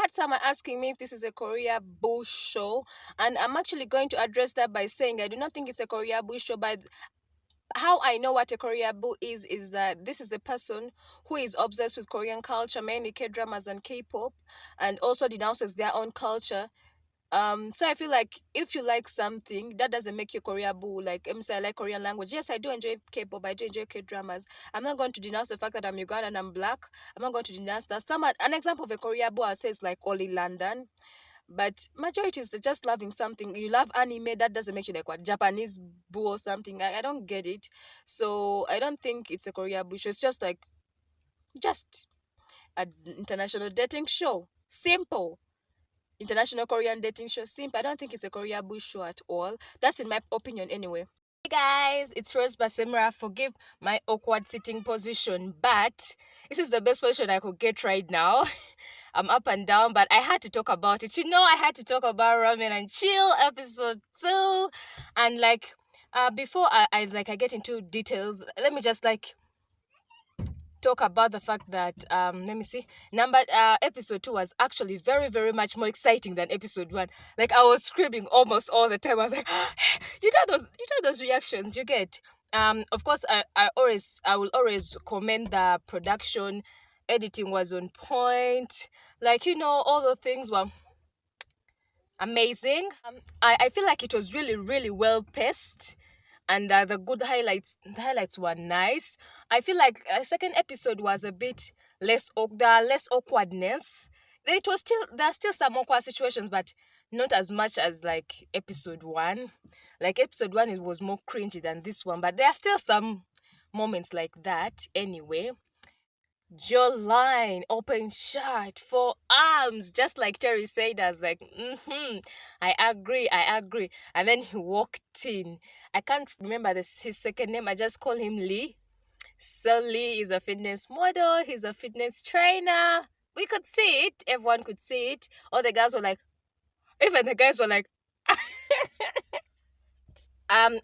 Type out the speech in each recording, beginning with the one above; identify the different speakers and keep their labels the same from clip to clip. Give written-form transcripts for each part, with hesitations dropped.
Speaker 1: had someone asking me if this is a Korea bush show, and I'm actually going to address that by saying I do not think it's a Korea bush show. But how I know what a Korea boo is that this is a person who is obsessed with Korean culture, mainly K dramas and K-pop, and also denounces their own culture. So I feel like if you like something, that doesn't make you Korea boo. Like say I like Korean language. Yes, I do enjoy K-pop. I do enjoy K-dramas. I'm not going to denounce the fact that I'm Ugandan and I'm black. I'm not going to denounce that. An example of a Korea boo I'll say is like Oli London. But majority is just loving something. You love anime, that doesn't make you like what Japanese boo or something. I don't get it. So I don't think it's a Korea boo show. It's just like just an international dating show. Simple. International Korean dating show. Simple. I don't think it's a Korea bush show at all. That's in my opinion anyway. Hey guys, it's Rose Basemera. Forgive my awkward sitting position, but this is the best position I could get right now. I'm up and down, but I had to talk about it. I had to talk about Ramyun and Chill episode 2. And before I get into details, let me just talk about the fact that let me see, episode 2 was actually very, very much more exciting than episode 1. Like I was screaming almost all the time. I was like you know those reactions you get. Of course, I will always commend the production. Editing was on point, all the things were amazing. I feel like it was really, really well paced, and the highlights were nice. I feel like second episode was a bit less awkwardness. There are still some awkward situations, but not as much as like episode 1. Like episode 1, it was more cringy than this one, but there are still some moments like that anyway. Jawline open shut for arms, just like Terry said. I was like, I agree. And then he walked in. I can't remember his second name. I just call him Lee. So Lee is a fitness model. He's a fitness trainer. We could see it. Everyone could see it. All the guys were like, even the guys were like,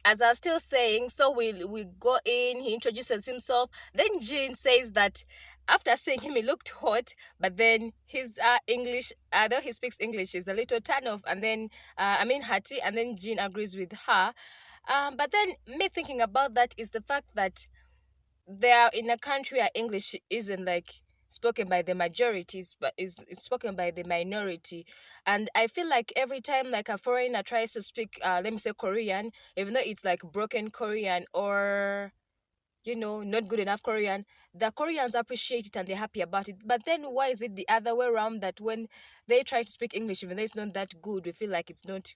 Speaker 1: as I was still saying, so we go in, he introduces himself. Then Jin says that after seeing him, he looked hot, but then his English, though he speaks English, is a little turn off. And then Hattie, and then Jin agrees with her. But then me thinking about that is the fact that they are in a country where English isn't spoken by the majorities, but is spoken by the minority. And I feel like every time a foreigner tries to speak let me say Korean, even though it's like broken Korean or not good enough Korean, the Koreans appreciate it and they're happy about it. But then why is it the other way around, that when they try to speak English, even though it's not that good, we feel like it's not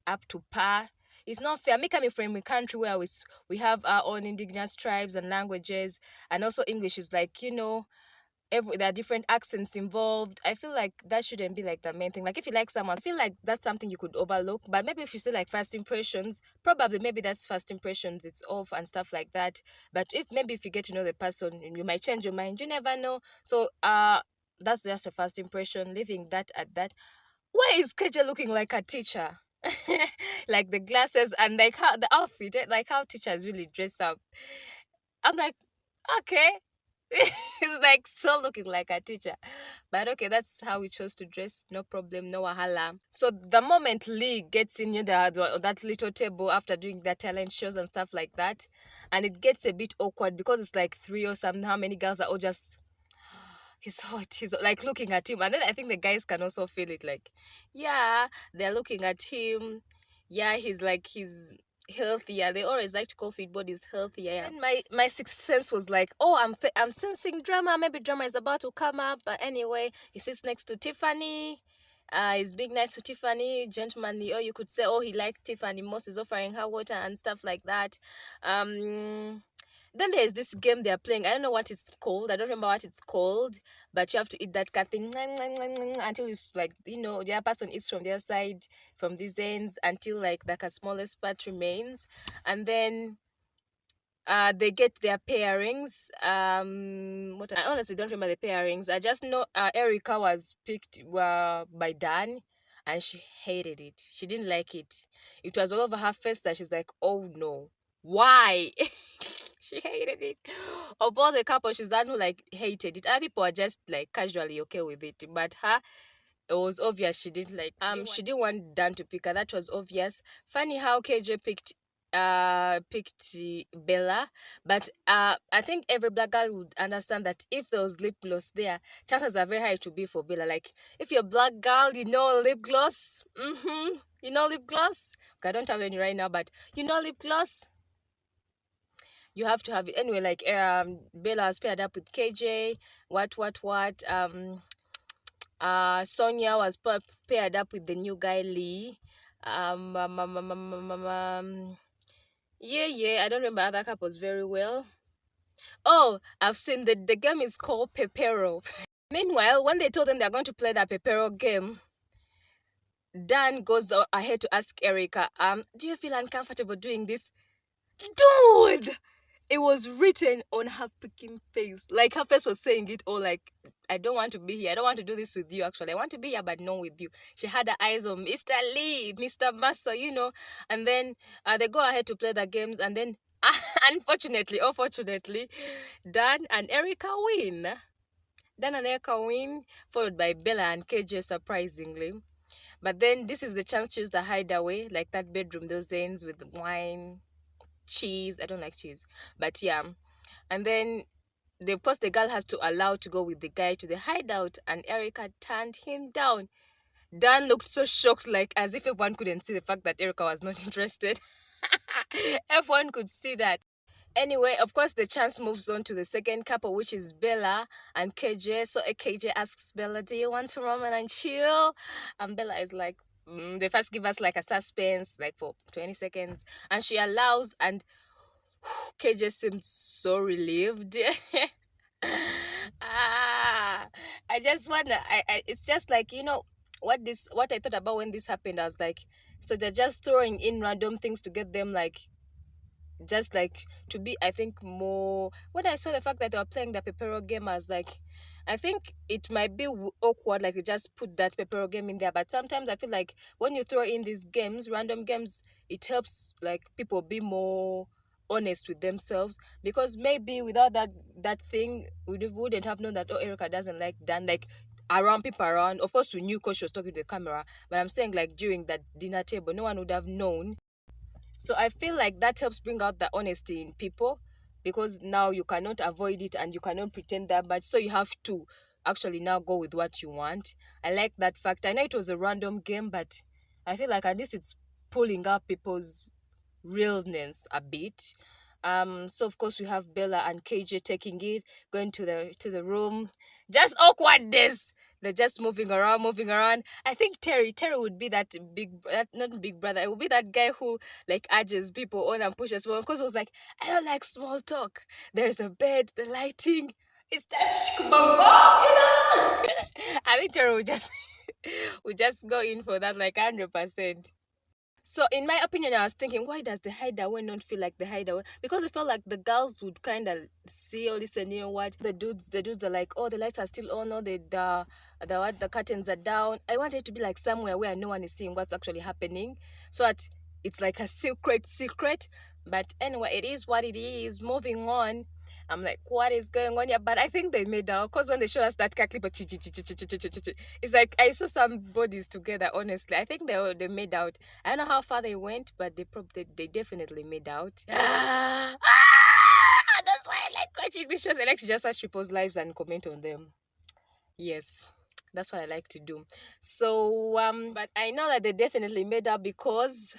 Speaker 1: up to par? It's not fair. Me coming from a country where we have our own indigenous tribes and languages, and also English is there are different accents involved. I feel like that shouldn't be like the main thing. Like if you like someone, I feel like that's something you could overlook. But maybe if you say like first impressions, probably maybe that's first impressions, it's off and stuff like that. But if you get to know the person, you might change your mind. You never know. So that's just a first impression. Leaving that at that. Why is KJ looking like a teacher? Like the glasses and like how the outfit, like how teachers really dress up. I'm like, okay. He's like so looking like a teacher. But okay, that's how we chose to dress. No problem, no wahala. So the moment Lee gets in that little table after doing their talent shows and stuff like that, and it gets a bit awkward because it's like 3 or something. How many girls are all just, he's hot, he's like looking at him. And then I think the guys can also feel it, like, yeah, they're looking at him. Yeah, he's healthier. They always like to call fit bodies healthier. And my sixth sense was like, oh, I'm sensing drama. Maybe drama is about to come up. But anyway, he sits next to Tiffany. He's being nice to Tiffany, gentlemanly. Or you could say, oh, he liked Tiffany most. He's offering her water and stuff like that. Then there's this game they're playing. I don't know what it's called. I don't remember what it's called. But you have to eat that cat thing until it's like, the other person eats from their side, from these ends, until like a smallest part remains. And then they get their pairings. I honestly don't remember the pairings. I just know Erica was picked by Dan, and she hated it. She didn't like it. It was all over her face that she's like, oh no, why? She hated it. Of all the couples, she's the one who hated it. Other people are just casually okay with it, but her, It was obvious she didn't like. She didn't want Dan to pick her. That was obvious. Funny how KJ picked Bella, but I think every black girl would understand that if there was lip gloss there, chances are very high to be for Bella. Like if you're a black girl, you know lip gloss. You know lip gloss. Okay, I don't have any right now, but you know lip gloss. You have to have it anyway. Like Bella was paired up with KJ. What? Sonia was paired up with the new guy Lee. Yeah. I don't remember other couples very well. Oh, I've seen the game is called Pepero. Meanwhile, when they told them they're going to play that Pepero game, Dan goes ahead to ask Erica, do you feel uncomfortable doing this? Dude! It was written on her freaking face. Like her face was saying it all, like, I don't want to be here. I don't want to do this with you, actually. I want to be here, but not with you. She had her eyes on Mr. Lee, Mr. Massa, you know. And then they go ahead to play the games. And then, unfortunately, Dan and Erica win. Dan and Erica win, followed by Bella and KJ, surprisingly. But then this is the chance to use the hideaway, like that bedroom, those ends with wine, cheese. I don't like cheese, but yeah. And then of course the girl has to allow to go with the guy to the hideout, and Erica turned him down. Dan looked so shocked, like as if everyone couldn't see the fact that Erica was not interested. Everyone could see that. Anyway, of course the chance moves on to the second couple, which is Bella and KJ. So KJ asks Bella, do you want to Ramyun and Chill? And Bella is like, they first give us like a suspense, like for 20 seconds, and she allows, and KJ seemed so relieved. I just wonder. It's just like, you know, what I thought about when this happened. I was like, so they're just throwing in random things to get them like, just like to be, I think, more. When I saw the fact that they were playing the Pepero game, I was like, I think it might be awkward, like you just put that Pepero game in there. But sometimes I feel like when you throw in these games, random games, it helps like people be more honest with themselves, because maybe without that thing we wouldn't have known that, oh, Erica doesn't like Dan, like around people around. Of course we knew because she was talking to the camera, but I'm saying like during that dinner table no one would have known. So I feel like that helps bring out the honesty in people, because now you cannot avoid it and you cannot pretend that much, so you have to actually now go with what you want. I like that fact. I know it was a random game, but I feel like at least it's pulling up people's realness a bit. So of course we have Bella and KJ taking it, going to the room. Just awkwardness. They're just moving around. I think Terry would be that not big brother. It would be that guy who like urges people on and pushes one, because it was like, I don't like small talk. There's a bed, the lighting. It's that shkbamba, you know. I think Terry would just go in for that like 100%. So in my opinion, I was thinking, why does the hideaway not feel like the hideaway? Because it felt like the girls would kind of see or listen, you know what? The dudes are like, oh, the lights are still on, or the curtains are down. I want it to be like somewhere where no one is seeing what's actually happening, so that it's like a secret. But anyway, it is what it is. Moving on. I'm like, what is going on here? But I think they made out, because when they showed us that car clip, it's like I saw some bodies together. Honestly, I think they made out. I don't know how far they went, but they definitely made out. That's why I like watching these shows. I like to just watch people's lives and comment on them. Yes, that's what I like to do. So but I know that they definitely made out because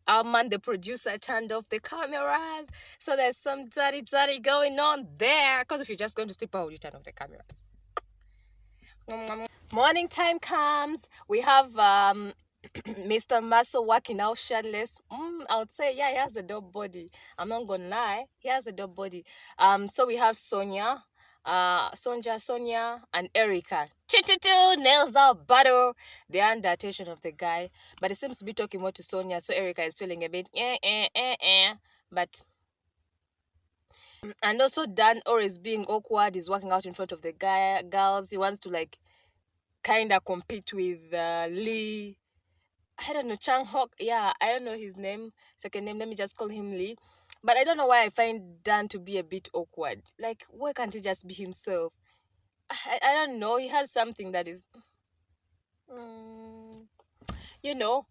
Speaker 1: our man, the producer, turned off the cameras. So there's some dirty going on there. Because if you're just going to sleep, how would you turn off the cameras? Morning time comes. We have Mr. Maso working out shirtless. I would say, yeah, he has a dope body. I'm not gonna lie, he has a dope body. So we have Sonia, Sonia, and Erica. Nails out battle. They're under attention of the guy, but it seems to be talking more to Sonia. So Erica is feeling a bit but. And also Dan always being awkward. He's walking out in front of the girls. He wants to like kind of compete with Lee. I don't know, Chang Hok. Yeah, I don't know his name, second name. Let me just call him Lee. But I don't know why I find Dan to be a bit awkward. Like, why can't he just be himself? I don't know. He has something that is. Mm, you know,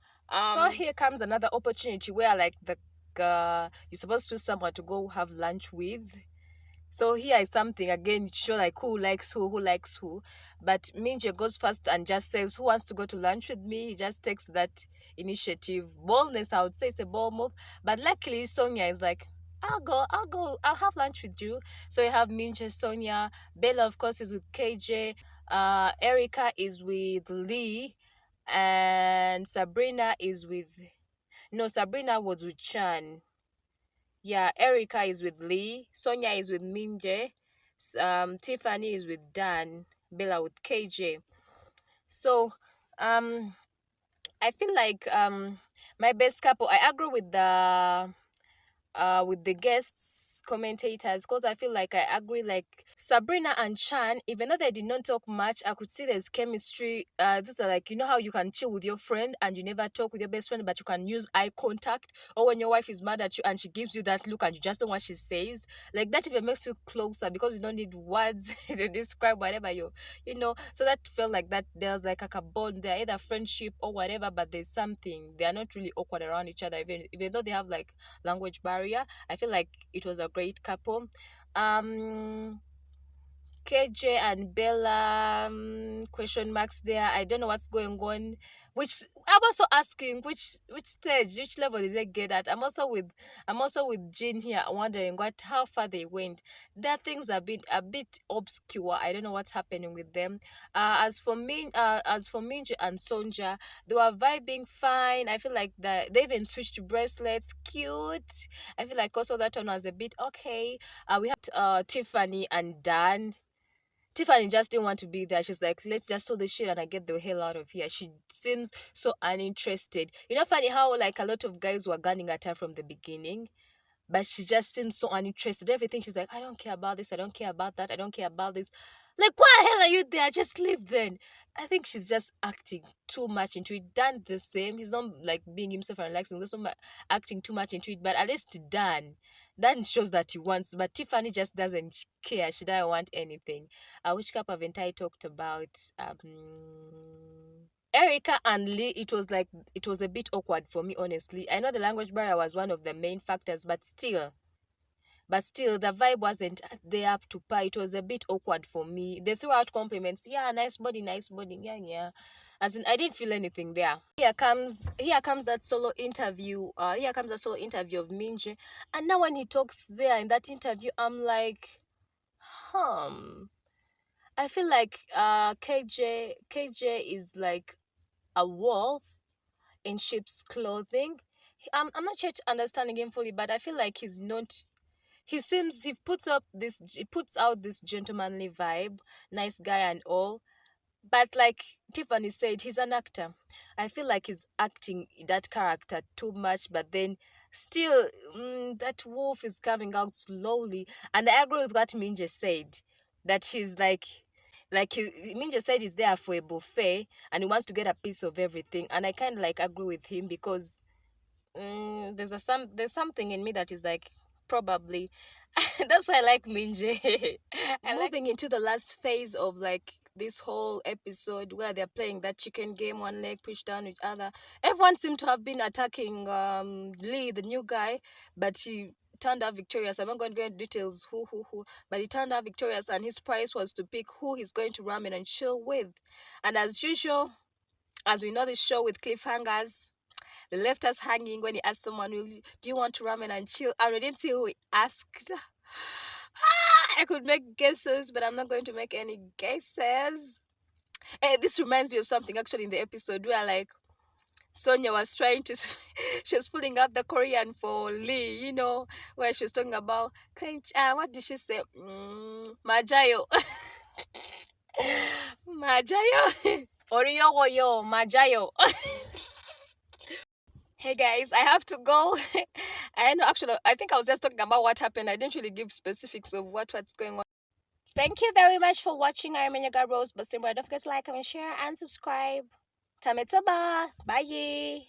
Speaker 1: so here comes another opportunity where like the you're supposed to choose someone to go have lunch with. So here is something again to show like who likes who likes who. But Minje goes first and just says, "Who wants to go to lunch with me?" He just takes that initiative. Boldness, I would say, it's a bold move. But luckily, Sonia is like, I'll have lunch with you. So you have Minje, Sonia, Bella, of course, is with KJ. Erica is with Lee, and Sabrina is with. No, Sabrina was with Chan. Yeah, Erica is with Lee, Sonia is with Minje, Tiffany is with Dan, Bella with KJ. So, I feel like my best couple. I agree with the guests commentators, because I feel like I agree, like Sabrina and Chan, even though they did not talk much, I could see there's chemistry. These are like, you know how you can chill with your friend and you never talk with your best friend, but you can use eye contact, or when your wife is mad at you and she gives you that look and you just don't know what she says, like that even makes you closer because you don't need words to describe whatever you know. So that felt like that there's like a bond there, either friendship or whatever, but there's something, they are not really awkward around each other, even though they have like language barrier. I feel like it was a great couple. um KJ and Bella, question marks there. I don't know what's going on. Which I'm also asking, which stage, which level did they get at? I'm also with Jean here, wondering what how far they went. Their things are a bit obscure. I don't know what's happening with them. As for Minji and Sonja, they were vibing fine. I feel like they even switched to bracelets. Cute. I feel like also that one was a bit okay. We had Tiffany and Dan. Tiffany just didn't want to be there. She's like, let's just sew the shit and I get the hell out of here. She seems so uninterested. You know, funny how like a lot of guys were gunning at her from the beginning, but she just seems so uninterested. Everything she's like, I don't care about this, I don't care about that, I don't care about this. Like, why the hell are you there? Just leave then. I think she's just acting too much into it. Dan the same. He's not like being himself and relaxing. He's also acting too much into it. But at least Dan shows that he wants. But Tiffany just doesn't care. She doesn't want anything. Which cup haven't I talked about? Erica and Lee, it was a bit awkward for me, honestly. I know the language barrier was one of the main factors, but still, the vibe wasn't there up to par. It was a bit awkward for me. They threw out compliments. Yeah, nice body, nice body. Yeah, yeah. As in, I didn't feel anything there. Here comes that solo interview. Here comes the solo interview of Minji. And now when he talks there in that interview, I'm like, I feel like KJ is like a wolf in sheep's clothing. I'm not sure to understanding him fully, but I feel like he's not. He puts out this gentlemanly vibe, nice guy and all. But like Tiffany said, he's an actor. I feel like he's acting that character too much, but then still, that wolf is coming out slowly. And I agree with what Minje said, that he's Minje said he's there for a buffet and he wants to get a piece of everything. And I kind of like agree with him because there's something in me that is like probably that's why I like Minje. Moving into the last phase of like this whole episode where they're playing that chicken game, one leg pushed down each other. Everyone seemed to have been attacking Lee, the new guy, but he turned out victorious. I'm not going to go into details who, but he turned out victorious, and his prize was to pick who he's going to Ramyun and Chill with. And as usual, as we know this show with cliffhangers, they left us hanging when he asked someone, do you want to Ramyun and Chill? I didn't see who he asked. I could make guesses, but I'm not going to make any guesses. Hey, this reminds me of something actually in the episode where like Sonia was trying to, she was pulling out the Korean for Lee, you know, where she was talking about, what did she say? Majayo. Majayo. Oriyogoyo, Majayo. Hey guys, I have to go. I know, actually, I think I was just talking about what happened. I didn't really give specifics of what's going on. Thank you very much for watching. I'm Enyaga Rose Basemera. Don't forget to like, comment, share, and subscribe. Tametaba. Bye.